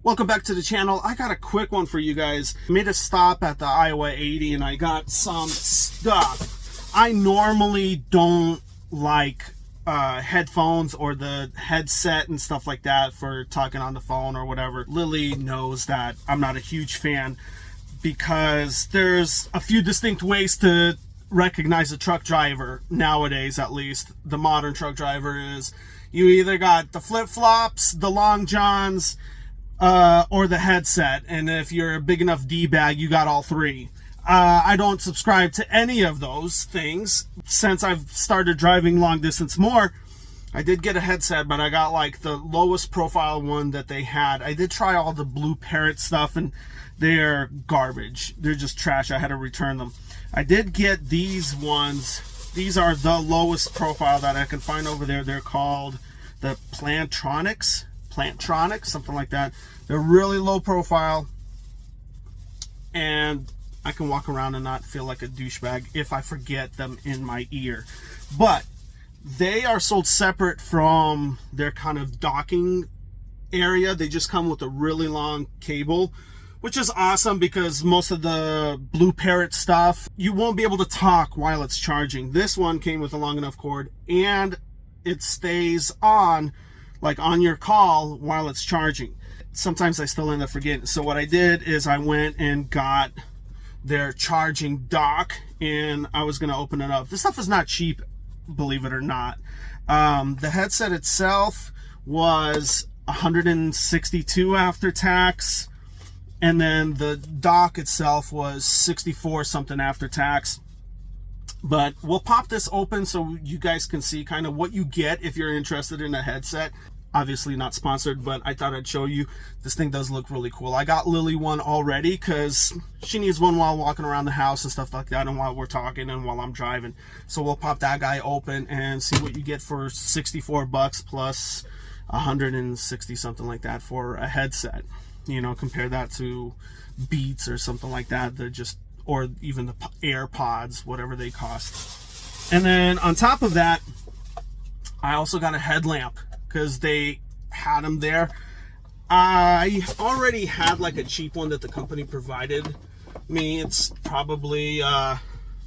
Welcome back to the channel. I got a quick one for you guys. I made a stop at the Iowa 80 and I got some stuff. I normally don't like headphones or the headset and stuff like that for talking on the phone or whatever. Lily knows that I'm not a huge fan because there's a few distinct ways to recognize a truck driver nowadays. At least the modern truck driver is you either got the flip-flops, the long johns, or the headset, and if you're a big enough D-bag, you got all three. I don't subscribe to any of those things. Since I've started driving long distance more, I did get a headset, but I got like the lowest profile one that they had. I did try all the Blue Parrot stuff, and they're garbage. They're just trash. I had to return them. I did get these ones. These are the lowest profile that I can find over there. They're called the Plantronics, something like that. They're really low profile, and I can walk around and not feel like a douchebag if I forget them in my ear. But they are sold separate from their kind of docking area. They just come with a really long cable, which is awesome because most of the Blue Parrot stuff, you won't be able to talk while it's charging. This one came with a long enough cord, and it stays on, like on your call while it's charging. Sometimes I still end up forgetting. So what I did is I went and got their charging dock, and I was going to open it up. This stuff is not cheap, believe it or not. The headset itself was $162 after tax, and then the dock itself was $64 something after tax. But we'll pop this open so you guys can see kind of what you get if you're interested in a headset. Obviously not sponsored, but I thought I'd show you. This thing does look really cool. I got Lily one already because she needs one while walking around the house and stuff like that, and while we're talking and while I'm driving. So we'll pop that guy open and see what you get for 64 bucks plus 160 something like that for a headset. You know, compare that to Beats or something like that. They're just, or even the AirPods, whatever they cost. And then on top of that, I also got a headlamp because they had them there. I already had like a cheap one that the company provided me. It's probably the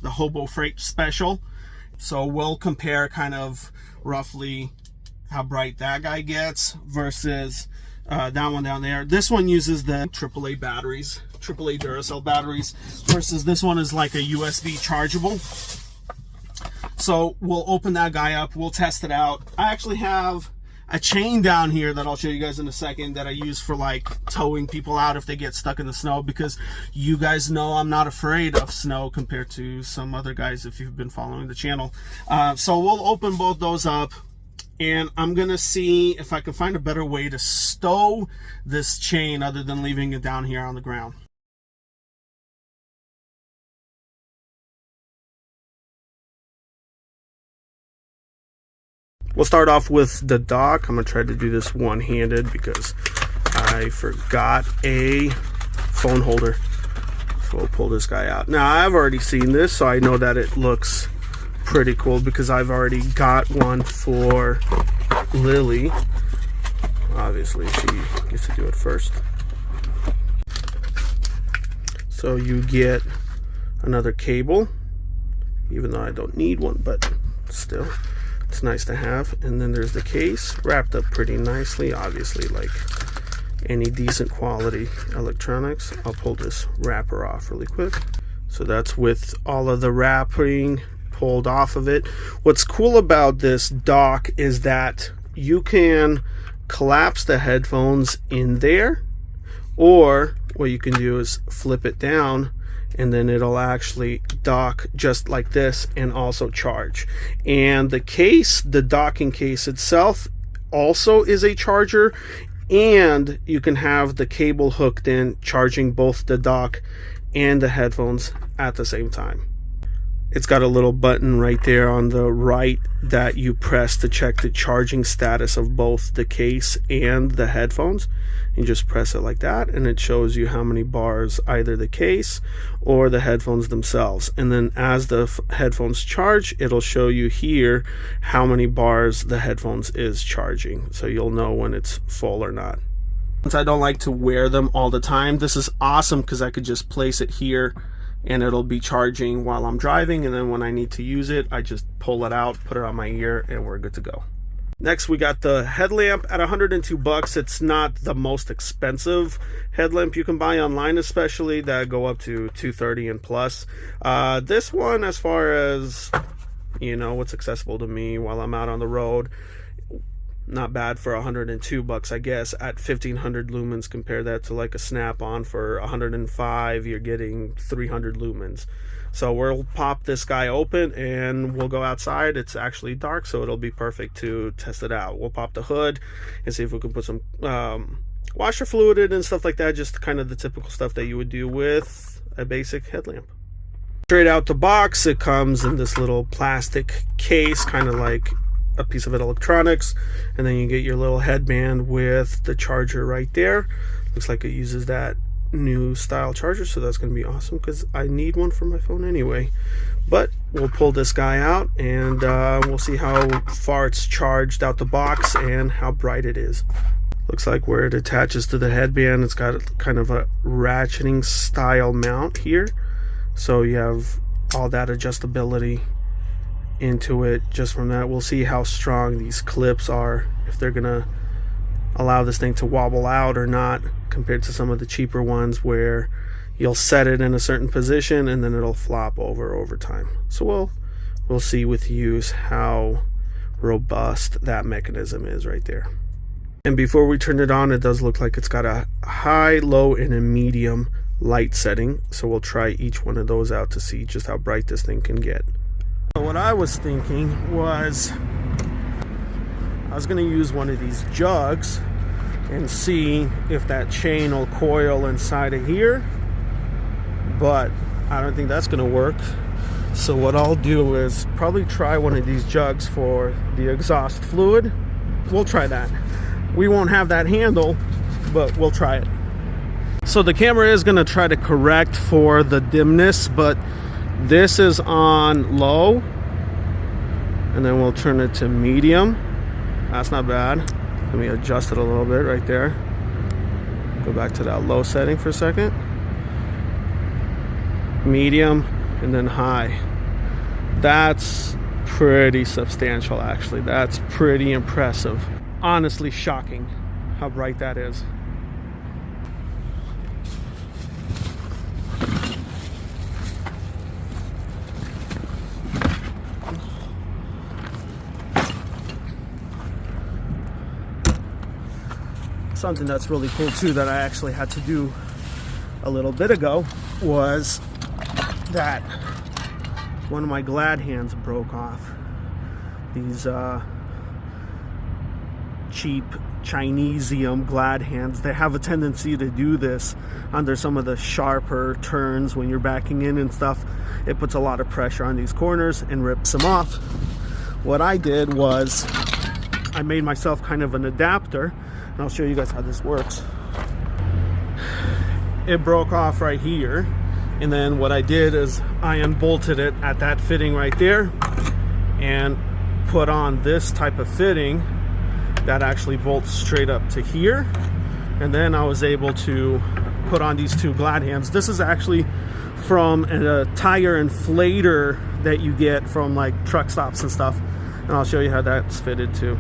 Hobo Freight Special. So we'll compare kind of roughly how bright that guy gets versus that one down there. This one uses the AAA batteries, AAA Duracell batteries, versus this one is like a USB chargeable. So we'll open that guy up, we'll test it out. I actually have a chain down here that I'll show you guys in a second that I use for like towing people out if they get stuck in the snow, because you guys know I'm not afraid of snow compared to some other guys if you've been following the channel. So we'll open both those up, and I'm gonna see if I can find a better way to stow this chain other than leaving it down here on the ground. We'll start off with the dock. I'm gonna try to do this one-handed because I forgot a phone holder. So we'll pull this guy out. Now I've already seen this, so I know that it looks pretty cool because I've already got one for Lily. Obviously she gets to do it first. So you get another cable, even though I don't need one, but still. It's nice to have. And then there's the case wrapped up pretty nicely, obviously like any decent quality electronics. I'll pull this wrapper off really quick. So that's with all of the wrapping pulled off of it. What's cool about this dock is that you can collapse the headphones in there, or what you can do is flip it down and then it'll actually dock just like this and also charge. And the case, the docking case itself, also is a charger, and you can have the cable hooked in, charging both the dock and the headphones at the same time. It's got a little button right there on the right that you press to check the charging status of both the case and the headphones. You just press it like that, and it shows you how many bars either the case or the headphones themselves. And then as the headphones charge, it'll show you here how many bars the headphones is charging, so you'll know when it's full or not. Since I don't like to wear them all the time, this is awesome because I could just place it here and it'll be charging while I'm driving, and then when I need to use it, I just pull it out, put it on my ear, and we're good to go. Next, we got the headlamp at $102. It's not the most expensive headlamp you can buy online, especially that go up to $230 and plus. This one, as far as, you know, what's accessible to me while I'm out on the road, not bad for $102, I guess. At 1500 lumens, compare that to like a Snap-on for 105, you're getting 300 lumens. So we'll pop this guy open and we'll go outside. It's actually dark, so it'll be perfect to test it out. We'll pop the hood and see if we can put some washer fluid in and stuff like that, just kind of the typical stuff that you would do with a basic headlamp. Straight out the box, it comes in this little plastic case, kind of like a piece of electronics, and then you get your little headband with the charger right there. Looks like it uses that new style charger, so that's going to be awesome because I need one for my phone anyway. But we'll pull this guy out and we'll see how far it's charged out the box and how bright it is. Looks like where it attaches to the headband, it's got kind of a ratcheting style mount here, so you have all that adjustability into it. Just from that, we'll see how strong these clips are, if they're gonna allow this thing to wobble out or not, compared to some of the cheaper ones where you'll set it in a certain position and then it'll flop over time. So we'll see with use how robust that mechanism is right there. And before we turn it on, it does look like it's got a high, low, and a medium light setting, so we'll try each one of those out to see just how bright this thing can get. What I was thinking was I was going to use one of these jugs and see if that chain will coil inside of here, but I don't think that's going to work. So what I'll do is probably try one of these jugs for the exhaust fluid. We'll try that. We won't have that handle, but we'll try it. So the camera is going to try to correct for the dimness, but this is on low, and then we'll turn it to medium. That's not bad. Let me adjust it a little bit right there. Go back to that low setting for a second. Medium, and then high. That's pretty substantial, actually. That's pretty impressive. Honestly shocking how bright that is. Something that's really cool too that I actually had to do a little bit ago was that one of my glad hands broke off. These cheap Chinesium glad hands, they have a tendency to do this under some of the sharper turns when you're backing in and stuff. It puts a lot of pressure on these corners and rips them off. What I did was I made myself kind of an adapter, and I'll show you guys how this works. It broke off right here, and then what I did is I unbolted it at that fitting right there and put on this type of fitting that actually bolts straight up to here, and then I was able to put on these two glad hands. This is actually from a tire inflator that you get from like truck stops and stuff, and I'll show you how that's fitted too.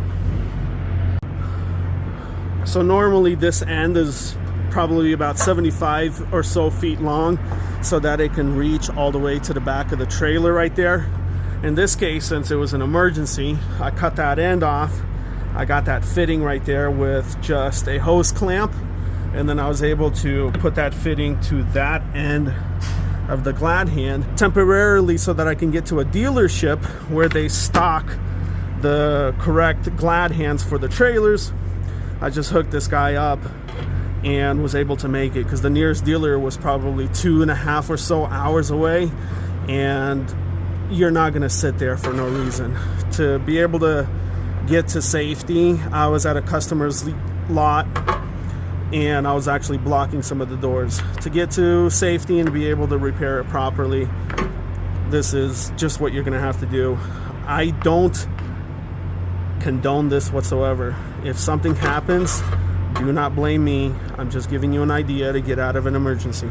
So normally this end is probably about 75 or so feet long, so that it can reach all the way to the back of the trailer right there. In this case, since it was an emergency, I cut that end off. I got that fitting right there with just a hose clamp, and then I was able to put that fitting to that end of the glad hand temporarily so that I can get to a dealership where they stock the correct glad hands for the trailers. I just hooked this guy up and was able to make it, because the nearest dealer was probably 2.5 or so hours away, and you're not going to sit there for no reason. To be able to get to safety, I was at a customer's lot and I was actually blocking some of the doors. To get to safety and be able to repair it properly, this is just what you're going to have to do. I don't condone this whatsoever. If something happens, Do not blame me. I'm just giving you an idea to get out of an emergency.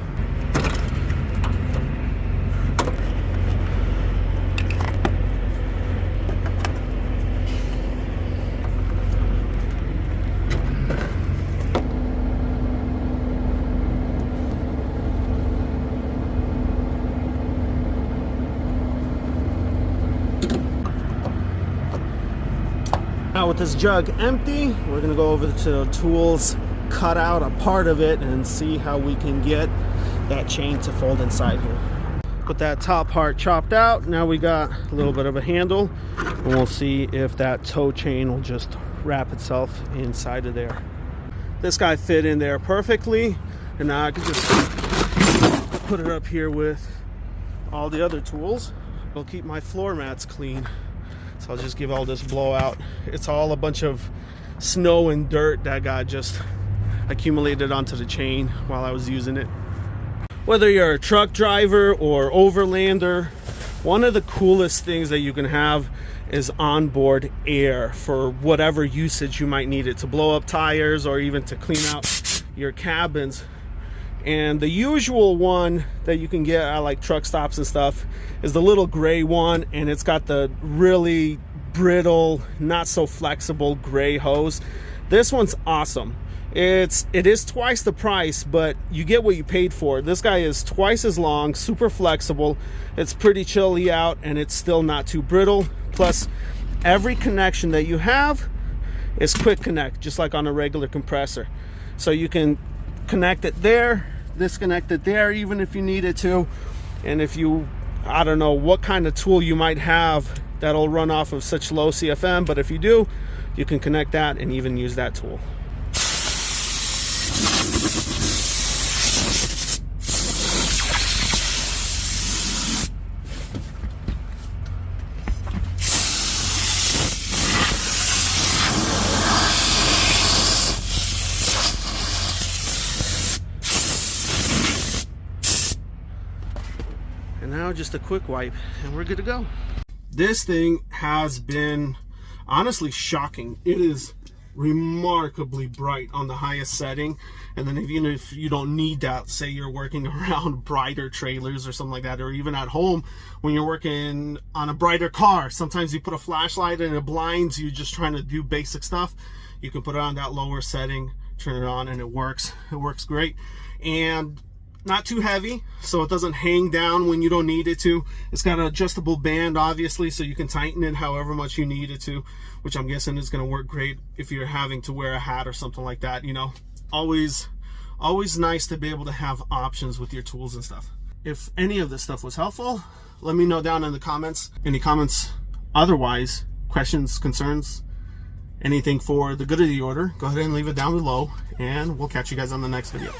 Now with this jug empty, we're gonna go over to the tools, cut out a part of it, and see how we can get that chain to fold inside here. With that top part chopped out, now we got a little bit of a handle, and we'll see if that tow chain will just wrap itself inside of there. This guy fit in there perfectly, and now I can just put it up here with all the other tools. It'll keep my floor mats clean. So I'll just give all this blowout. It's all a bunch of snow and dirt that got just accumulated onto the chain while I was using it. Whether you're a truck driver or overlander, one of the coolest things that you can have is onboard air for whatever usage you might need it, to blow up tires or even to clean out your cabins. And the usual one that you can get at like truck stops and stuff is the little gray one, and it's got the really brittle, not so flexible gray hose. This one's awesome. It is twice the price, but you get what you paid for. This guy is twice as long, super flexible. It's pretty chilly out, and it's still not too brittle. Plus, every connection that you have is quick connect, just like on a regular compressor. So you can connect it there, disconnect it there, even if you needed to. And if you, I don't know what kind of tool you might have that'll run off of such low CFM, but if you do, you can connect that and even use that tool. And now just a quick wipe and we're good to go. This thing has been honestly shocking. It is remarkably bright on the highest setting, and then even if you don't need that, say you're working around brighter trailers or something like that, or even at home when you're working on a brighter car, sometimes you put a flashlight and it blinds you just trying to do basic stuff. You can put it on that lower setting, turn it on, and it works great. And not too heavy, so it doesn't hang down when you don't need it to. It's got an adjustable band, obviously, so you can tighten it however much you need it to, which I'm guessing is going to work great if you're having to wear a hat or something like that. You know, always nice to be able to have options with your tools and stuff. If any of this stuff was helpful, let me know down in the comments. Any comments otherwise, questions, concerns, anything for the good of the order, go ahead and leave it down below, and we'll catch you guys on the next video.